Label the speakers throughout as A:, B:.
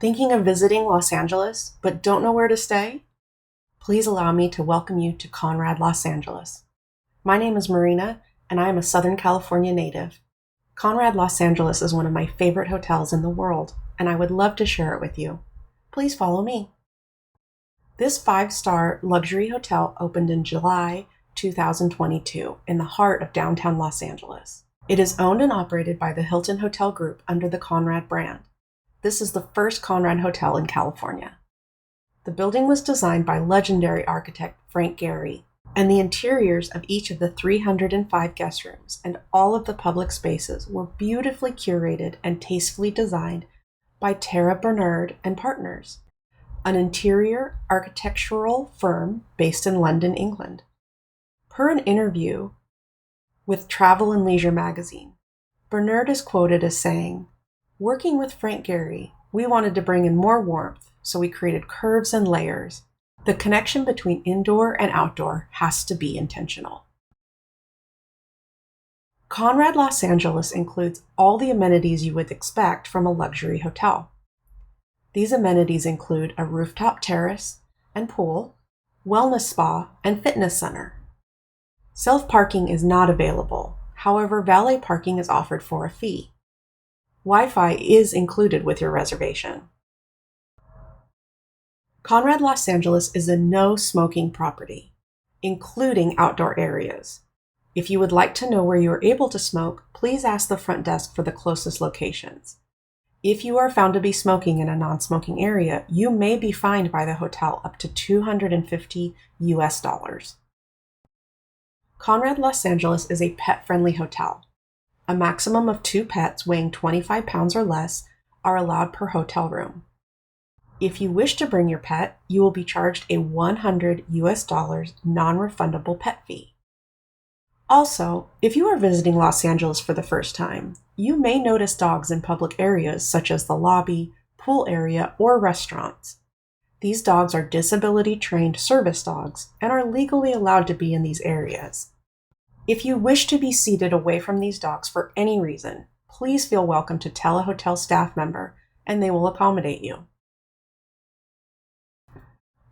A: Thinking of visiting Los Angeles, but don't know where to stay? Please allow me to welcome you to Conrad Los Angeles. My name is Marina, and I am a Southern California native. Conrad Los Angeles is one of my favorite hotels in the world, and I would love to share it with you. Please follow me. This 5-star luxury hotel opened in July 2022 in the heart of downtown Los Angeles. It is owned and operated by the Hilton Hotel Group under the Conrad brand. This is the first Conrad hotel in California. The building was designed by legendary architect Frank Gehry, and the interiors of each of the 305 guest rooms and all of the public spaces were beautifully curated and tastefully designed by Tara Bernerd Partners, an interior architectural firm based in London, England. Per an interview with Travel and Leisure magazine, Bernerd is quoted as saying, "Working with Frank Gehry, we wanted to bring in more warmth, so we created curves and layers. The connection between indoor and outdoor has to be intentional." Conrad Los Angeles includes all the amenities you would expect from a luxury hotel. These amenities include a rooftop terrace and pool, wellness spa, and fitness center. Self-parking is not available. However, valet parking is offered for a fee. Wi-Fi is included with your reservation. Conrad Los Angeles is a no-smoking property, including outdoor areas. If you would like to know where you are able to smoke, please ask the front desk for the closest locations. If you are found to be smoking in a non-smoking area, you may be fined by the hotel up to $250 US. Conrad Los Angeles is a pet-friendly hotel. A maximum of 2 pets weighing 25 pounds or less are allowed per hotel room. If you wish to bring your pet, you will be charged a $100 US non-refundable pet fee. Also, if you are visiting Los Angeles for the first time, you may notice dogs in public areas such as the lobby, pool area, or restaurants. These dogs are disability-trained service dogs and are legally allowed to be in these areas. If you wish to be seated away from these dogs for any reason, please feel welcome to tell a hotel staff member and they will accommodate you.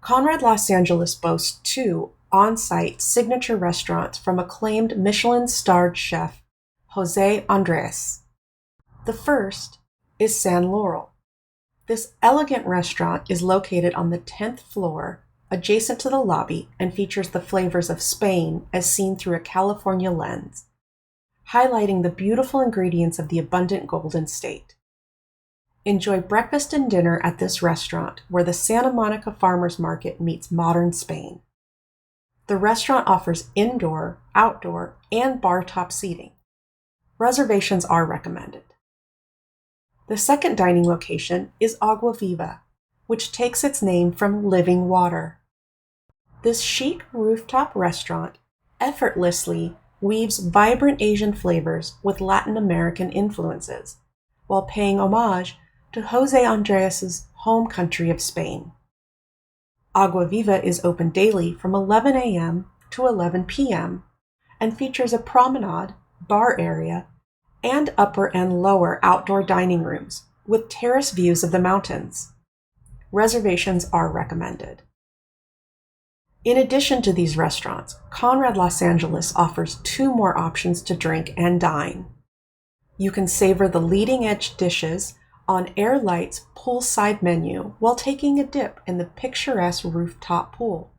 A: Conrad Los Angeles boasts 2 on-site signature restaurants from acclaimed Michelin-starred chef Jose Andres. The first is San Laurel. This elegant restaurant is located on the 10th floor, adjacent to the lobby, and features the flavors of Spain as seen through a California lens, highlighting the beautiful ingredients of the abundant Golden State. Enjoy breakfast and dinner at this restaurant, where the Santa Monica Farmers Market meets modern Spain. The restaurant offers indoor, outdoor, and bar-top seating. Reservations are recommended. The second dining location is Agua Viva, which takes its name from living water. This chic rooftop restaurant effortlessly weaves vibrant Asian flavors with Latin American influences, while paying homage to Jose Andres' home country of Spain. Agua Viva is open daily from 11 a.m. to 11 p.m. and features a promenade, bar area, and upper and lower outdoor dining rooms with terrace views of the mountains. Reservations are recommended. In addition to these restaurants, Conrad Los Angeles offers 2 more options to drink and dine. You can savor the leading-edge dishes on Air Light's poolside menu while taking a dip in the picturesque rooftop pool.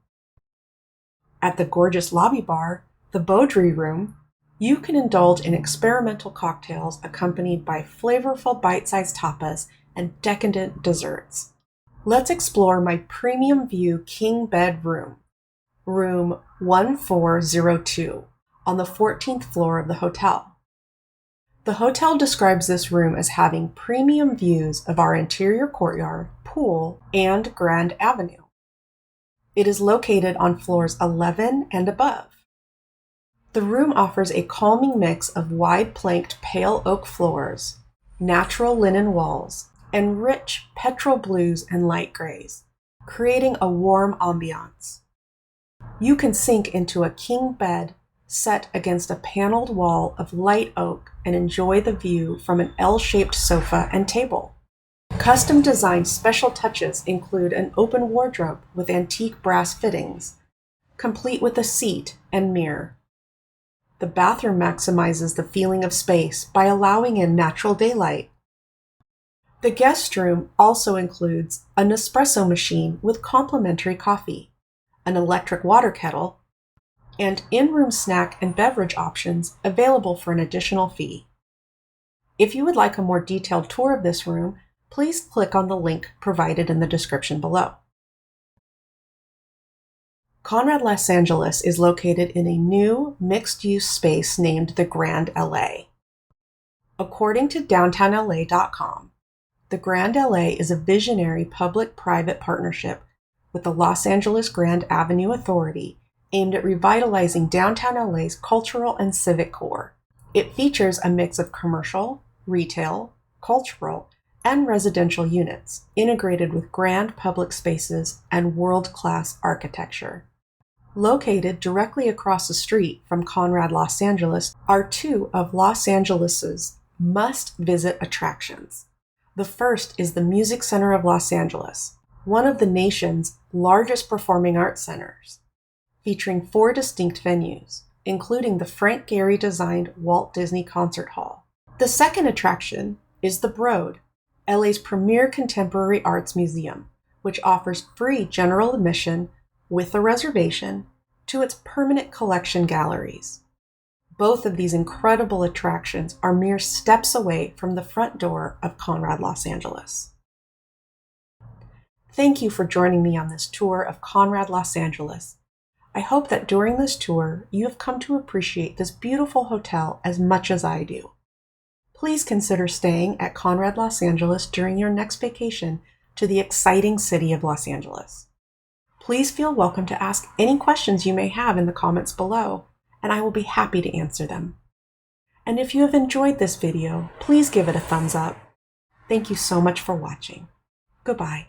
A: At the gorgeous lobby bar, the Baudry Room, you can indulge in experimental cocktails accompanied by flavorful bite-sized tapas and decadent desserts. Let's explore my premium view king bed room, room 1402, on the 14th floor of the hotel. The hotel describes this room as having premium views of our interior courtyard, pool, and Grand Avenue. It is located on floors 11 and above. The room offers a calming mix of wide-planked pale oak floors, natural linen walls, and rich petrol blues and light grays, creating a warm ambiance. You can sink into a king bed set against a paneled wall of light oak and enjoy the view from an L-shaped sofa and table. Custom-designed special touches include an open wardrobe with antique brass fittings, complete with a seat and mirror. The bathroom maximizes the feeling of space by allowing in natural daylight. The guest room also includes an espresso machine with complimentary coffee, an electric water kettle, and in-room snack and beverage options available for an additional fee. If you would like a more detailed tour of this room, please click on the link provided in the description below. Conrad Los Angeles is located in a new mixed-use space named the Grand LA. According to DowntownLA.com, the Grand LA is a visionary public-private partnership with the Los Angeles Grand Avenue Authority aimed at revitalizing downtown LA's cultural and civic core. It features a mix of commercial, retail, cultural, and residential units, integrated with grand public spaces and world-class architecture. Located directly across the street from Conrad Los Angeles are two of Los Angeles's must-visit attractions. The first is the Music Center of Los Angeles, one of the nation's largest performing arts centers, featuring 4 distinct venues, including the Frank Gehry designed Walt Disney Concert Hall. The second attraction is the Broad, LA's premier contemporary arts museum, which offers free general admission with a reservation to its permanent collection galleries. Both of these incredible attractions are mere steps away from the front door of Conrad Los Angeles. Thank you for joining me on this tour of Conrad Los Angeles. I hope that during this tour, you have come to appreciate this beautiful hotel as much as I do. Please consider staying at Conrad Los Angeles during your next vacation to the exciting city of Los Angeles. Please feel welcome to ask any questions you may have in the comments below, and I will be happy to answer them. And if you have enjoyed this video, please give it a thumbs up. Thank you so much for watching. Goodbye.